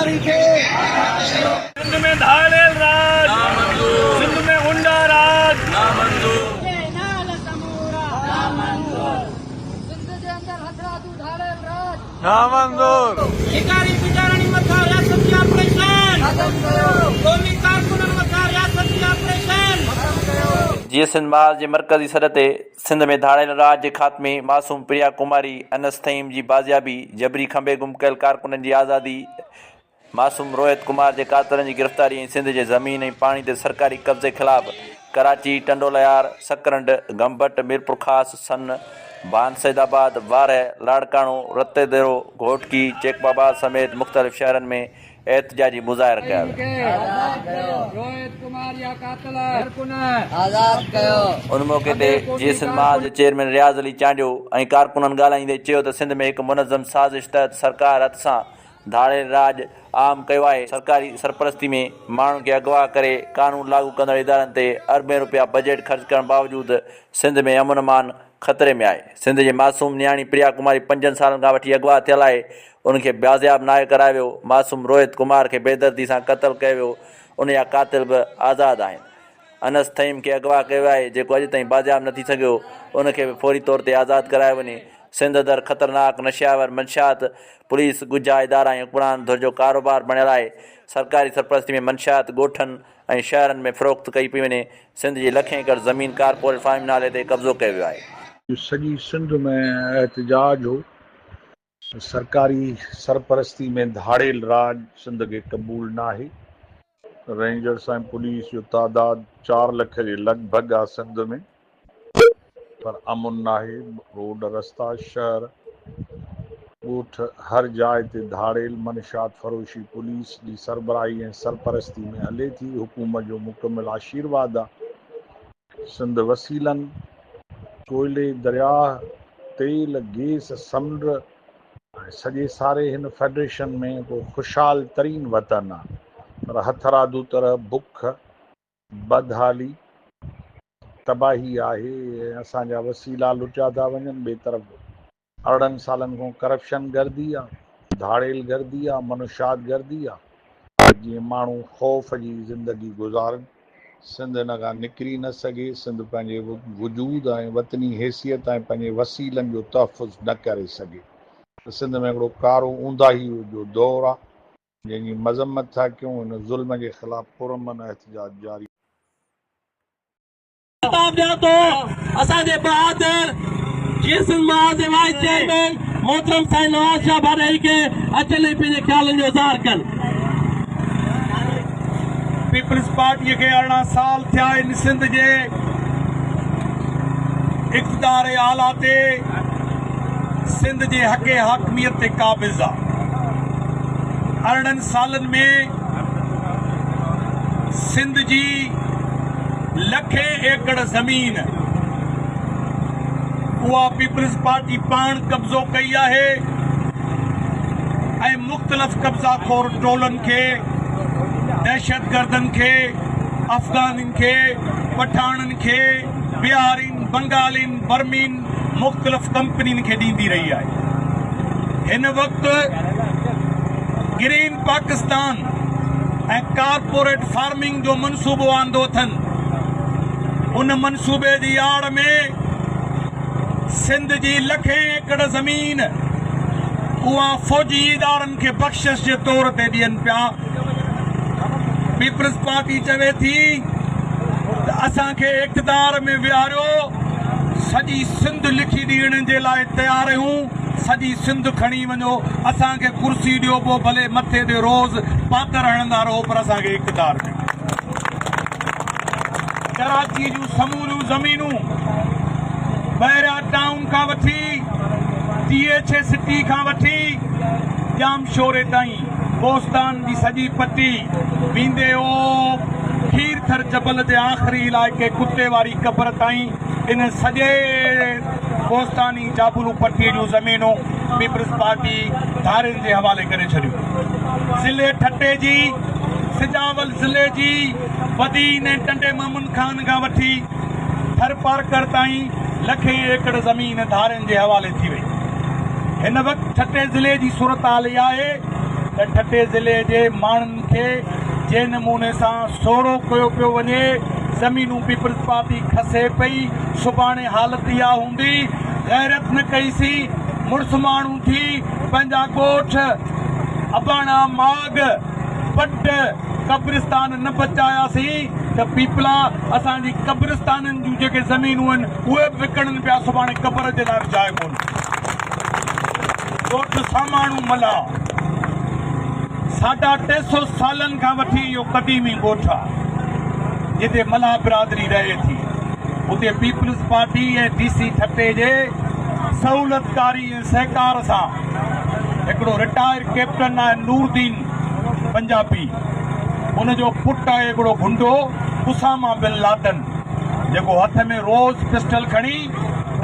सिंध में धाड़ेल राज, सिंध में गुंडा राज, नामंजूर। शिकारी बिचारानी मथा रियासत जी ऑपरेशन कौमी कारकुनन मथा रियासत जी ऑपरेशन। जीअं सिंध महाल जे मरकज़ी सॾ ते सिंध में धाड़ेल राज जे ख़ात्मे, मासूम प्रिया कुमारी अनस तईम जी बाज़ियाबी, जबरी खंबे गुम कयल कारकुननि जी आज़ादी, मासूम रोहित कुमार जे कातलनि जी गिरफ़्तारी ऐं सिंध जे ज़मीन ऐं पाणी ते सरकारी कब्ज़े ख़िलाफ़ कराची, टंडोलयार, सकरंड, गंभट, मीरपुर ख़ास, सन, बान सैदाबाद, वारह, लाड़काणो, रतेदेरो, घोटकी, चेकबाबा समेत मुख़्तलिफ़ शहरनि में एहतजाजी मुज़ाहिरा कया विया। उन मौक़े ते जीअं सिंध महाल जे चेयरमैन रियाज़ अली चांडियो ऐं कारकुननि ॻाल्हाईंदे चयो त सिंध में हिकु मुनज़्ज़म साज़िश तहत सरकार हथ सां धाड़ेल राज आम कयो आहे। सरकारी सरपरस्ती में माण्हुनि खे अगवा करे कानून लागू कंदड़ इदारनि ते अरबें रुपया बजट ख़र्च करण बावजूदि सिंध में अमन अमान ख़तरे में आहे। सिंध जे मासूम नियाणी प्रिया कुमारी 5 सालनि खां वठी अगवा थियल आहे। उनखे बाज़ियाब नाहे करायो वियो। मासूम रोहित कुमार खे बेदर्दी सां क़तल कयो वियो। उन जा कातिल बि आज़ादु आहिनि। अनस तईम खे अगवा कयो आहे, जेको अॼु ताईं बाज़ियाब न थी सघियो। उनखे बि फौरी तौर ते आज़ादु करायो वञे। सिंध दर ख़तरनाक नशियावर मंशियात पुलिस गुजा इदारा ऐं हुक्मरान धुर जो कारोबार बणियल आहे। सरकारी सरपरस्ती में मंशियात ॻोठनि ऐं शहरनि में फ़रोख़्त कई पई वञे। सिंध जी लखें एकड़ ज़मीन कारपोरेट फार्म नाले ते कब्ज़ो कयो वियो आहे। सॼी सिंध में एहतजाज हो। सरकारी सरपरस्ती में धाड़ेल राज सिंध खे क़बूल न आहे। रेंजर्स ऐं पुलिस जो तादाद 4 लख जे लॻभॻि आहे सिंध में, पर अमुन न आहे। रोड, रस्ता, शहर, ॻोठ, हर जाइ ते धाड़ेल मनशात फरोशी पुलिस जी सरबराही ऐं सरपरस्ती में हले थी। हुकूमत जो मुकमिल आशीर्वाद आहे। सिंध वसीलनि, कोयले, दरिया, तेल, गैस, समुंड ऐं सॼे सारे हिन फेडरेशन में को ख़ुशहाल तरीन वतन आहे। पर हथरादू तरह बुख, बदहाली, तबाही आहे ऐं असांजा वसीला लुटिया था वञनि। ॿिए तरफ़ 18 सालनि खां करप्शन गर्दी आहे, धाड़ेल गर्दी आहे, मनुशात गर्दी आहे। जीअं माण्हू ख़ौफ़ जी ज़िंदगी गुज़ारनि। सिंध हिन खां निकिरी न सघे। सिंध पंहिंजे वजूद ऐं वतनी हैसियत ऐं पंहिंजे वसीलनि जो तहफ़ुज़ न करे सघे। त सिंध में हिकिड़ो कारो ऊंदाही जो दौरु आहे, जंहिंजी मज़म्मत था कयूं। हिन ज़ुल्म जे ख़िलाफ़ पुरअमन एहतजाज जारी। असांजे बहादुर जीअं सिंध महाल जे वाइस चेयरमैन मोहतरम साईं नवाज़ शाह भाई खे अचनि पंहिंजे ख़्यालनि जो इज़हार कनि। पीपल्स पार्टीअ खे 18 साल थिया आहिनि। सिंध जे इक़्तिदार आला ते सिंध जे हक़े हाकमियत ते क़ाबिज़ आहे। 18 सालनि में सिंध जी लखें एकड़ ज़मीन उहा पीपल्स पार्टी पाण कब्ज़ो कई आहे ऐं मुख़्तलिफ़ कब्ज़ा खोर टोलनि खे, दहशतगर्दनि खे, अफ़गाननि खे, पठाणनि खे, बिहारिन, बंगालिन, बर्मीन, मुख़्तलिफ़ कंपनियुनि खे ॾींदी रही आहे। हिन वक़्तु ग्रीन पाकिस्तान ऐं कारपोरेट फार्मिंग जो मनसूबो आंदो अथनि। उन मनसूबे जी आड़ में सिंध जी लखें एकड़ ज़मीन उहा फ़ौजी इदारनि खे बख़्शिश जे तौर ते ॾियनि पिया। पीपल्स पार्टी चवे थी त असांखे इक़्तिदार में विहारियो, सॼी सिंध लिखी ॾियण जे लाइ तयारु आहियूं। सॼी सिंध खणी वञो, असांखे कुर्सी ॾियो, पोइ भले मथे ते रोज़ पातर हणंदा रहो, पर असांखे इक़्तिदार ॾियो। कराची जूं समूरियूं ज़मीनूं ॿाहिरियां टाउन खां वठी TH सिटी खां वठी जाम शोरे ताईं, बोस्तान जी सॼी पटी वेंदे ओ खीरथर जबल जे आख़िरी इलाइक़े कुते वारी क़बर ताईं, इन सॼे बोस्तानी जाबुलू पट्टी जूं ज़मीनूं पीपल्स पार्टी धाड़ेल जे हवाले करे छॾियूं। ज़िले ठटे जी, सिजावल ज़िले जी वदीन ऐं टंडे मामून खान खां वठी थर पारकर ताईं लखें एकड़ ज़मीन धाड़ेल जे हवाले थी वई। हिन वक़्तु ठटे ज़िले जी सूरत हाल इहा आहे त त ठटे ज़िले जे माण्हुनि खे जे नमूने सां सोड़ो कयो पियो वञे, ज़मीनूं पीपल्स पार्टी खसे पई, सुभाणे हालत इहा हूंदी। गैरत न कईसीं, मुड़ुस माण्हू थी पंहिंजा ॻोठ अबाणा माग पट कब्रिस्तान न बचायासीं त पीपला असांजी कब्रिस्ताननि जूं जेके ज़मीनूं आहिनि उहे बि विकणनि पिया, सुभाणे क़बर जे लाइ जाइ कोन। ॻोठ सामाणू मला 350 सालनि खां वठी इहो क़दीमी ॻोठ आहे जिते मला बिरादरी रहे थी। उते पीपल्स पार्टी ऐं DC ठटे जे सहूलतकारी ऐं सहकार सां हिकिड़ो रिटायर कैप्टन आहे नूरदीन पंजाबी, उनजो पुटु आहे हिकिड़ो गुंडो उसामा बिन लादन, जेको हथ में रोज़ पिस्टल खणी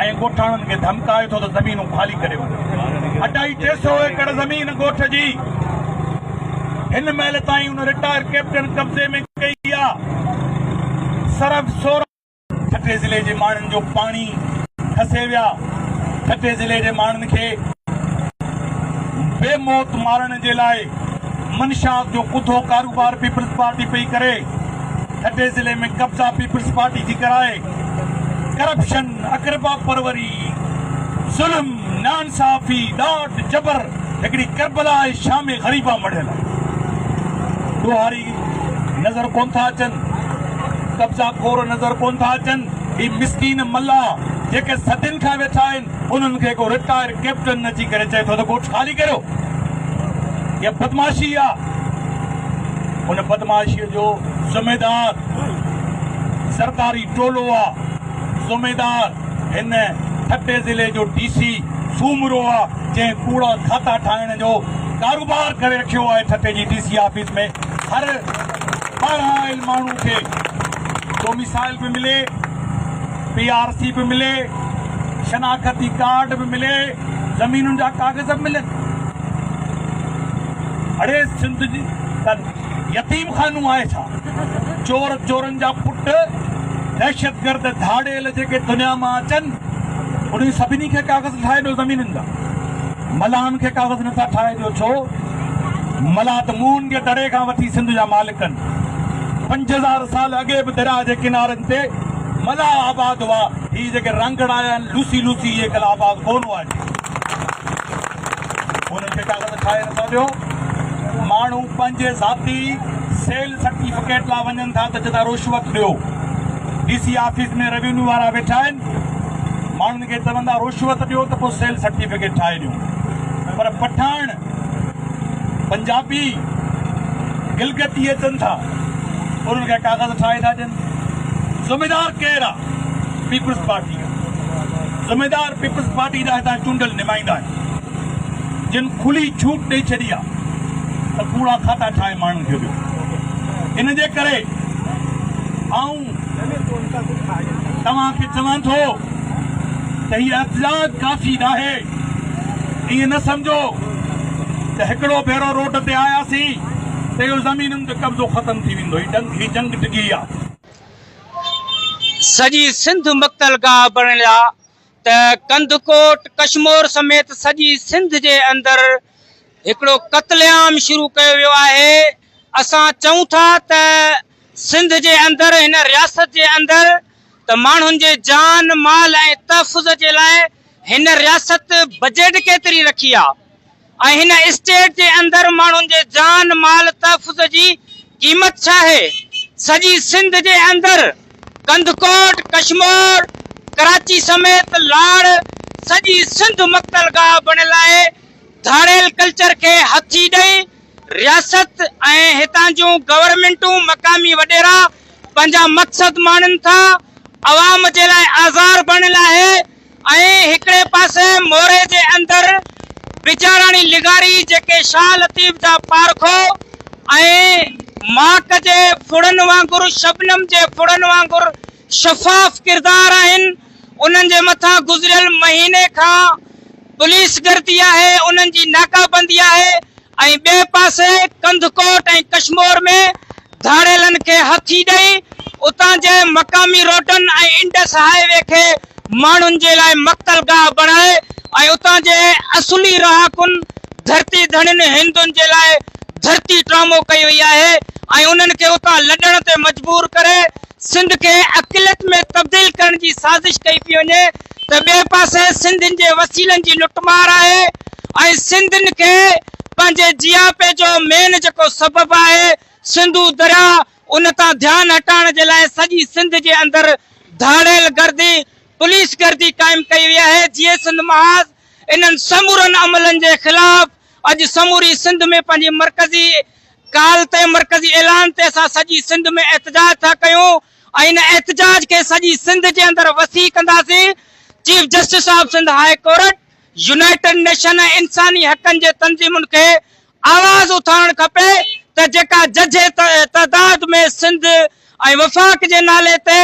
ऐं ॻोठाणनि खे धमकाए थो त ज़मीनूं ख़ाली करे वञे। 250 एकड़ ज़मीन ॻोठ जी हिन महिल ताईं उन रिटायर कैप्टन कब्ज़े में कई आहे। सरफ सोर ठटे ज़िले जे माण्हुनि जो पाणी खसे विया। ठटे ज़िले जे माण्हुनि खे बेमौत मारण जे लाइ मंशात जो कुथो कारोबार पीपल्स पार्टी पई करे। ठटे ज़िले में कब्ज़ा पीपल्स पार्टी थी कराए। करप्शन, अक़रबा परवरी, ज़ुल्म, नाइंसाफ़ी, ॾाढ जबर, हिकिड़ी करबला ऐं शाम ग़रीबा मढ़ियल आहे। ॾोहारी नज़र कोन था अचनि, कब्ज़ा खोर नज़र कोन था अचनि। ही मिसकीन मल्ला जेके सदियुनि खां वेठा आहिनि, उन्हनि खे को रिटायर कैप्टन अची करे चए थो त ॻोठ ख़ाली करियो। इहा बदमाशी आहे। उन बदमाशीअ जो ज़िम्मेदार सरकारी टोलो आहे। ज़िम्मेदार हिन ठटे ज़िले जो DC सूमरो आहे, जंहिं कूड़ा खाता ठाहिण जो कारोबार करे रखियो आहे। ठटे जी DC ऑफिस में हर ॿाहिरां माण्हू खे डोमिसाइल बि मिले, PRC बि मिले, शनाख़ती कार्ड बि मिले, ज़मीनुनि जा कागज़ बि मिलनि। अड़े सिंध जी यतीम खानू आहे छा? चोर चोरनि जा पुट, दहशतगर्द धाड़ेल जेके दुनिया मां अचनि, उन्हनि सभिनी खे कागज़ ठाहे ॾियो ज़मीनुनि जा। मलाहनि खे कागज़ नथा ठाहे ॾियो। छो? मला त मून जे दड़े खां वठी सिंध जा मालिक आहिनि। 5000 साल अॻे बि दरिया जे किनारनि ते मला आबाद हुआ। ही जेके रंगड़ आया आहिनि लूसी लूसी, इहे कल आबाद कोन हुआ। उन्हनि खे कागज़ ठाहे नथा ॾियो। माण्हू पंहिंजे ज़ाती सेल सर्टिफिकेट लाइ वञनि था त चवंदा रुश्वत ॾियो। DC ऑफिस में रेवेन्यू वारा वेठा आहिनि, माण्हुनि खे चवंदा रुश्वत ॾियो त पोइ सेल सर्टिफिकेट ठाहे ॾियूं। पर पठान पंजाबी गिलगती अचनि था, उन्हनि खे कागज़ ठाहे था ॾियनि। ज़िम्मेदार केरु आहे? पीपल्स पार्टी आहे। ज़िम्मेदार पीपल्स पार्टी जा हितां चूंडल नुमाइंदा आहिनि, जिन खुली छूट ॾेई छॾी आहे त कूड़ा खाता ठाहे माण्हुनि खे ॾियो। इन जे करे आऊं तव्हांखे चवां थो त हीअ एहतजाज काफ़ी नाहे। ईअं न सम्झो त हिकिड़ो भेरो रोड ते आयासीं त इहो ज़मीनुनि ते कब्ज़ो ख़तम थी वेंदो। ही जंग डिगी आहे। सॼी सिंध मक़तलगाह बणिया त कंदकोट कश्मीर समेत सॼी सिंध जे अंदरि हिकिड़ो क़त्लेआम शुरू कयो वियो आहे। असां चऊं था त सिंध जे अंदरि, हिन रियासत जे अंदरि त माण्हुनि जे जान माल ऐं तहफ़ुज़ जे लाइ हिन रियासत बजट केतिरी रखी आहे ऐं हिन स्टेट जे अंदरि माण्हुनि जे जान माल तहफ़ुज़ जी क़ीमत छा आहे। सॼी सिंध जे अंदरि कंदकोट, कश्मीर, कराची समेत लाड़, सॼी सिंध मक़तलगाह बणियल आहे। धाड़ेल कल्चर खे हथी ॾेई रियासत ऐं हितां जूं गवर्नमेंटूं, मक़ामी वॾेरा पंहिंजा मक़सद माणनि था। अवाम जे लाइ आज़ार बणियल आहे ऐं हिकिड़े पासे मोरे जे अंदरि वीचाराणी लिगारी जेके शाह लतीफ़ जा पारखो ऐं माक जे फुड़नि वांगुरु, शबनम जे फुड़नि वांगुरु शफ़ाफ़ किरदार आहिनि। उन्हनि जे मथां गुज़िरियल महीने खां पुलिस गर्दी आहे, उन्हनि जी नाकाबंदी आहे ऐं ॿिए पासे कंदकोट ऐं कश्मीर में धाड़ेलनि खे हथी ॾेई उतां जे मक़ामी रोडनि ऐं इंडस हाईवे खे माण्हुनि जे लाइ मक़तलगाह बणाए ऐं उतां जे असुली रहाकुनि धरती धणियुनि हिंदुनि जे लाइ धरती ड्रामो कई वई आहे ऐं उन्हनि खे उतां लॾण ते मजबूर करे सिंध खे अक़लियत में तब्दील करण जी साज़िश कई पई वञे त ॿिए पासे सिंधियुनि जे वसीलनि जी लुटमार आहे ऐं सिंधियुनि खे पंहिंजे जियापे जो मेन जेको सबबु आहे सिंधू दरिया उन तां ध्यानु हटाइण जे लाइ सॼी सिंध जे अंदरि धाड़ेल गर्दी पुलिस गर्दी क़ाइमु कई वई आहे। जीअं सिंध महाज इन्हनि समूरनि अमलनि जे ख़िलाफ़ अॼु समूरी सिंध में पंहिंजी मरकज़ी काल ते मरकज़ी ऐलान ते असां सॼी सिंध में एहतजाज था कयूं ऐं इन एहतजाज खे सॼी सिंध जे अंदरि वसी कंदासीं। Chief justice of Sindh high court United Nation ऐं इंसानी हक़नि जे तंज़ीमुनि खे आवाज़ उथारणु खपे त जेका जज तइदाद में सिंध ऐं वफ़ाक़ जे नाले ते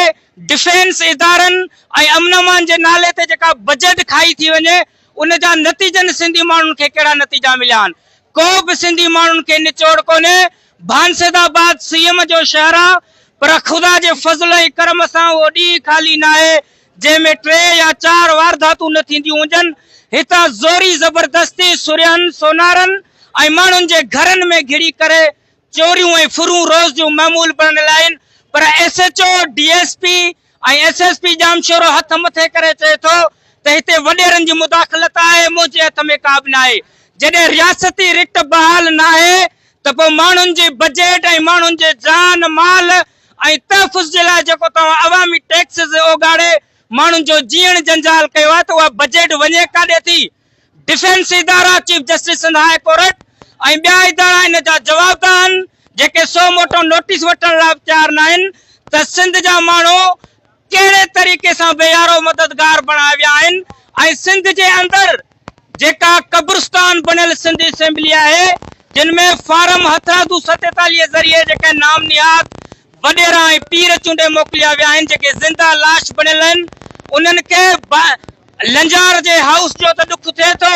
डिफेंस इदारनि ऐं अमन अमान जे नाले ते जेका बजट खाई थी वञे उन जा नतीजनि सिंधी माण्हुनि खे कहिड़ा नतीजा मिलिया आहिनि। को बि सिंधी माण्हुनि खे निचोड़ कोन्हे। भानसेदाबाद सीएम जो शहर आहे पर ख़ुदा जे फज़ल ऐं करम सां उहो ॾींहुं ख़ाली न आहे जंहिंमें 3 या 4 वारदातूं न थींदियूं हुजनि। हितां ज़ोरी ज़बरदस्ती सुरियनि सोनारनि ऐं माण्हुनि जे घरनि में घिड़ी करे चोरियूं ऐं फुरूं रोज़ जूं मामूल बणियल आहिनि पर SHO DSP ऐं SSP जामशोरो हथ मथे करे चए थो त हिते वॾेरनि जी मुदाख़लत आहे मुंहिंजे हथ में का बि न आहे। जॾहिं रियासती रिट बहाल न आहे त पोइ माण्हुनि जी बजट ऐं माण्हुनि जे जान माल ऐं तहफ़ुज़ जे लाइ जेको तव्हां अवामी टैक्सिस ओगाड़े माण्हुनि जो जीअण जंजाल कयो आहे त उहा बजट वञे काॾे थी। डिफेंस इदारा chief justice Sindh high court ऐं ॿिया इदारा इन जा जवाबदार आहिनि जेके सो मोटो नोटिस वठण लाइ तयार न आहिनि त सिंध जा माण्हू कहिड़े तरीक़े सां बेयारो मददगार बणाया विया आहिनि ऐं सिंध जे अंदरि जेका कब्रिस्तान बणियल सिंध असेंबली आहे जिन में फारम हथरादू 47 ज़रिए जेके नाम निहाद वॾेरा ऐं पीर चूंडे मोकिलिया विया आहिनि जेके ज़िंदा लाश बणियल आहिनि उन्हनि खे लंजार जे हाउस जो त ॾुख थिए थो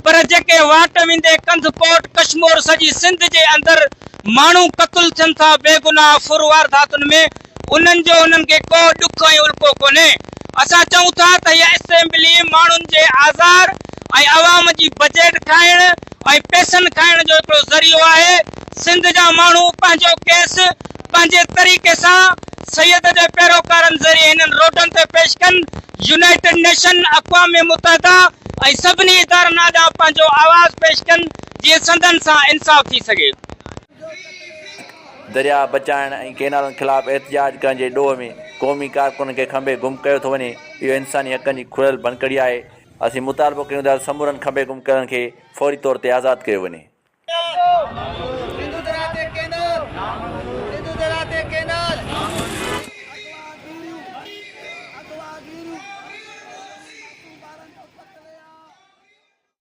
पर जेके वाट वेंदे कंध कोट कश्मीर सॼी सिंध जे अंदरि माण्हू क़तल थियनि था बेगुनाह फुर वारदातुनि में उन्हनि जो उन्हनि खे को ॾुख ऐं उल्को कोन्हे। असां चऊं था त हीअ असेंबली माण्हुनि जे आज़ार ऐं अवाम जी बजट खाइण ऐं पैसनि खाइण जो हिकिड़ो ज़रियो आहे। सिंध जा माण्हू पंहिंजो केस पंहिंजे तरीक़े सां सैयद जे पैरोकारनि ज़रिए हिननि रोडनि ते पेश कनि। यूनाइटेड नेशन अक़वाम मुतहदा ऐं सभिनी इदारनि ॾांहुं पंहिंजो आवाज़ पेश कनि जीअं संदनि सां इंसाफ़ थी सघे। दरिया बचाइण ऐं केनालनि ख़िलाफ़ एहतजाज करण जे ॾोह में क़ौमी कारकुननि खे खंबे गुम कयो थो वञे इहो इंसानी हक़नि जी खुलियल भनकड़ी आहे। असीं मुतालबो कयूं था समूरनि खंबे गुम करण खे फौरी तौर ते आज़ादु कयो वञे।